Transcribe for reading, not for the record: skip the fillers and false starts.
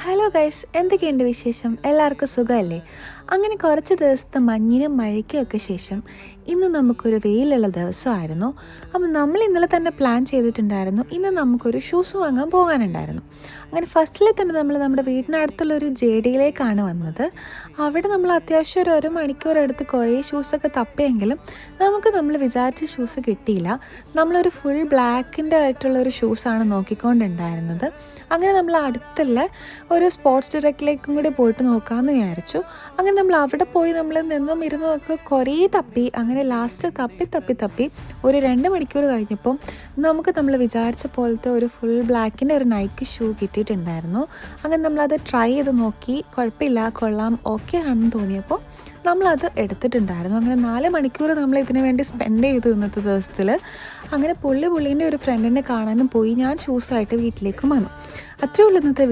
Hello guys, എന്തൊക്കെയുണ്ട് വിശേഷം? എല്ലാവർക്കും സുഖമല്ലേ? അങ്ങനെ കുറച്ച് ദിവസത്തെ മഞ്ഞിനും മഴയ്ക്കും ഒക്കെ ശേഷം ഇന്ന് നമുക്കൊരു വെയിലുള്ള ദിവസമായിരുന്നു. അപ്പം നമ്മൾ ഇന്നലെ തന്നെ പ്ലാൻ ചെയ്തിട്ടുണ്ടായിരുന്നു, ഇന്ന് നമുക്കൊരു ഷൂസ് വാങ്ങാൻ പോകാനുണ്ടായിരുന്നു. അങ്ങനെ ഫസ്റ്റിൽ തന്നെ നമ്മൾ നമ്മുടെ വീടിനടുത്തുള്ളൊരു ജെ ഡിയിലേക്കാണ് വന്നത്. അവിടെ നമ്മൾ അത്യാവശ്യം ഒരു മണിക്കൂർ എടുത്ത് കുറേ ഷൂസൊക്കെ തപ്പിയെങ്കിലും നമ്മൾ വിചാരിച്ച ഷൂസ് കിട്ടിയില്ല. നമ്മളൊരു ഫുൾ ബ്ലാക്കിൻ്റെ ആയിട്ടുള്ളൊരു ഷൂസാണ് നോക്കിക്കൊണ്ടുണ്ടായിരുന്നത്. അങ്ങനെ നമ്മൾ അടുത്തുള്ള ഒരു സ്പോർട്സ് ഡയറക്റ്റിലേക്കും കൂടി പോയിട്ട് നോക്കാമെന്ന് വിചാരിച്ചു. അങ്ങനെ നമ്മൾ അവിടെ പോയി നമ്മൾ നിന്നും ഇരുന്നും ഒക്കെ കുറേ തപ്പി. അങ്ങനെ ലാസ്റ്റ് തപ്പി ഒരു 2 മണിക്കൂർ കഴിഞ്ഞപ്പോൾ നമ്മൾ വിചാരിച്ച പോലത്തെ ഒരു ഫുൾ ബ്ലാക്കിൻ്റെ ഒരു നൈക്കി ഷൂ കിട്ടിയിട്ടുണ്ടായിരുന്നു. അങ്ങനെ നമ്മളത് ട്രൈ ചെയ്ത് നോക്കി, കുഴപ്പമില്ല, കൊള്ളാം, ഓക്കെ ആണെന്ന് തോന്നിയപ്പോൾ നമ്മളത് എടുത്തിട്ടുണ്ടായിരുന്നു. അങ്ങനെ 4 മണിക്കൂർ നമ്മൾ ഇതിനു വേണ്ടി സ്പെൻഡ് ചെയ്തു ഇന്നത്തെ ദിവസത്തിൽ. അങ്ങനെ പുള്ളീൻ്റെ ഒരു ഫ്രണ്ടിനെ കാണാനും പോയി. ഞാൻ ഷൂസുമായിട്ട് വീട്ടിലേക്കും വന്നു. അത്രയേ ഉള്ളൂ ഇന്നത്തെ